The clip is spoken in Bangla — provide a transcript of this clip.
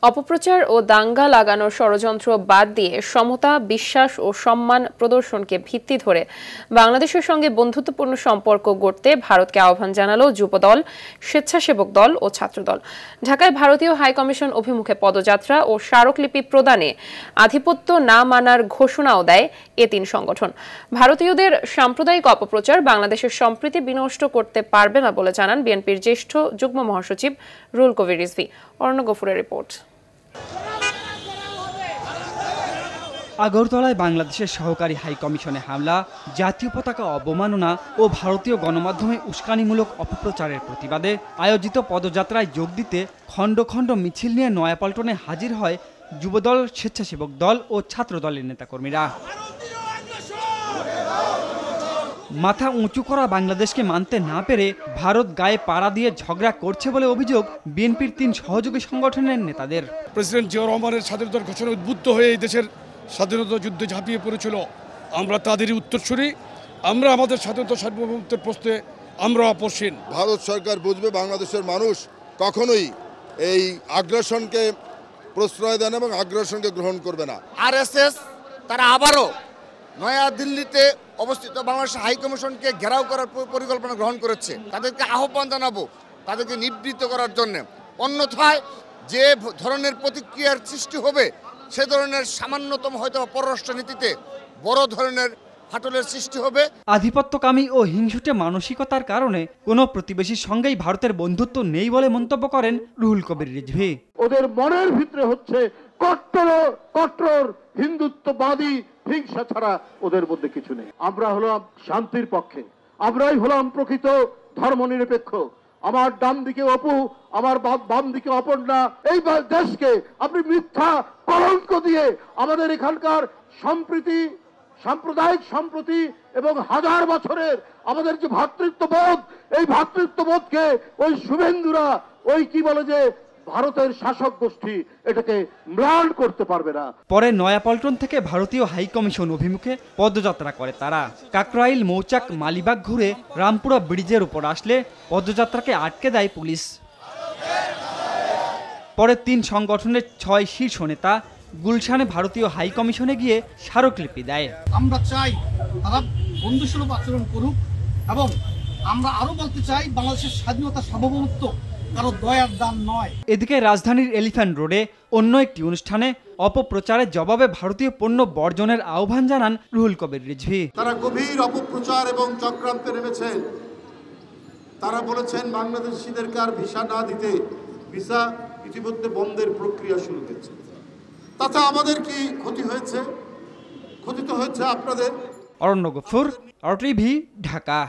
অপপ্রচার ও দাঙ্গা লাগানোর ষড়যন্ত্র বাদ দিয়ে সমতা, বিশ্বাস ও সম্মান প্রদর্শনকে ভিত্তি ধরে বাংলাদেশের সঙ্গে বন্ধুত্বপূর্ণ সম্পর্ক গড়তে ভারতকে আহ্বান জানালো যুবদল, স্বেচ্ছাসেবক দল ও ছাত্রদল। ঢাকায় ভারতীয় হাইকমিশন অভিমুখে পদযাত্রা ও স্মারকলিপি প্রদানে আধিপত্য না মানার ঘোষণাও দেয় এ তিন সংগঠন। ভারতীয়দের সাম্প্রদায়িক অপপ্রচার বাংলাদেশের সম্প্রীতি বিনষ্ট করতে পারবে না বলে জানান বিএনপির জ্যেষ্ঠ যুগ্ম মহাসচিব রুহুল কবির রিজভী। অরণ্য গফুরের রিপোর্ট। আগরতলায় বাংলাদেশের সহকারী হাইকমিশনে হামলা, জাতীয় পতাকা অবমাননা ও ভারতীয় গণমাধ্যমে উস্কানিমূলক অপপ্রচারের প্রতিবাদে আয়োজিত পদযাত্রায় যোগ দিতে খণ্ড খণ্ড মিছিল নিয়ে নয়াপল্টনে হাজির হয় যুবদল, স্বেচ্ছাসেবক দল ও ছাত্রদলের নেতাকর্মীরা। মাথা উঁচু করা বাংলাদেশকে মানতে না পেরে ভারত গায়ে পাড়া দিয়ে ঝগড়া করছে বলে অভিযোগ বিএনপির তিন সহযোগী সংগঠনের নেতাদের। প্রেসিডেন্ট জিয়াউর রহমানের স্বাধীনতার ঘোষণা উদ্বুদ্ধ হয়ে এই দেশের স্বাধীনতা যুদ্ধে ঝাঁপিয়ে পড়েছিল। আমরা তাদেরই উত্তরসূরি। আমরা আমাদের স্বাধীনতা সার্বভৌমত্বের প্রশ্নে আমরা অপসীন। ভারত সরকার বুঝবে বাংলাদেশের মানুষ কখনোই এই আগ্রাসনকে প্রশ্রয় দেন এবং আগ্রাসনকে গ্রহণ করবে না। আরএসএস তারা আবারও নয়া দিল্লিতে অবস্থিত বাংলাদেশ হাইকমিশনকে ঘেরাও করার পরিকল্পনা গ্রহণ করেছে। তাদেরকে আহ্বান জানাবো তাদেরকে নিবৃত্ত করার জন্য। অন্যথায় যে ধরনের প্রতিক্রিয়ার সৃষ্টি হবে সে ধরনের সামান্যতম হয়তো পররাষ্ট্রনীতিতে বড় ধরনের ফাটলের সৃষ্টি হবে। আধিপত্যকামী ও হিংসুটে মানসিকতার কারণে কোনো প্রতিবেশীর সঙ্গেই ভারতের বন্ধুত্ব নেই বলে মন্তব্য করেন রুহুল কবির রিজভী। ওদের মনের ভিতরে হচ্ছে কট্টর হিন্দুত্ববাদী হিংসা ছাড়া ওদের মধ্যে কিছু নেই। আমরা হলাম শান্তির পক্ষে, আমরাই হলাম প্রকৃত ধর্মনিরপেক্ষ। আমার ডান দিকে অপু, আমার বাম দিকে অপর্ণা। এই দেশকে আপনি মিথ্যা কলঙ্ক দিয়ে আমাদের এখানকার সম্প্রীতি, সাম্প্রদায়িক সম্প্রীতি এবং হাজার বছরের আমাদের যে ভ্রাতৃত্ববোধ, এই ভ্রাতৃত্ববোধকে ওই শুভেন্দুরা, ওই কি বলে যে ভারতের শাসক গোষ্ঠী এটাকে ম্লান করতে পারবে না। পরে নয়াপল্টন থেকে ভারতীয় হাইকমিশন অভিমুখে পদযাত্রা করে তারা। কাকরাইল, মৌচাক, মালিবাগ ঘুরে রামপুরা ব্রিজের উপর আসলে পদযাত্রাকে আটকে দেয় পুলিশ। পরে তিন সংগঠনের 6 শীর্ষ নেতা গুলশানে ভারতীয় হাইকমিশনে গিয়ে স্মারকলিপি দেয়। আমরা চাই তারা বন্ধুসুলভ আচরণ করুক এবং আমরা আরো বলতে চাই বাংলাদেশের স্বাধীনতা সার্বভৌমত্ব কারো দয়ার দান নয়। এদিকে রাজধানীর এলিফ্যান্ট রোডে অন্য একটি অনুষ্ঠানে অপপ্রচারের জবাবে ভারতীয় পণ্য বর্জনের আহ্বান জানান রুহুল কবির রিজভী। তারা গভীর অপপ্রচার এবং চক্রান্তে নেমেছেন। তারা বলেছেন বাংলাদেশিদেরকে আর ভিসা না দিতে ভিসা ইতিমধ্যে বন্ধের প্রক্রিয়া শুরু হয়েছে। তাতে আমাদের কি ক্ষতি হয়েছে? ক্ষতি তো হয়েছে আপনাদের। অরণ্য গফুর, RTV, ঢাকা।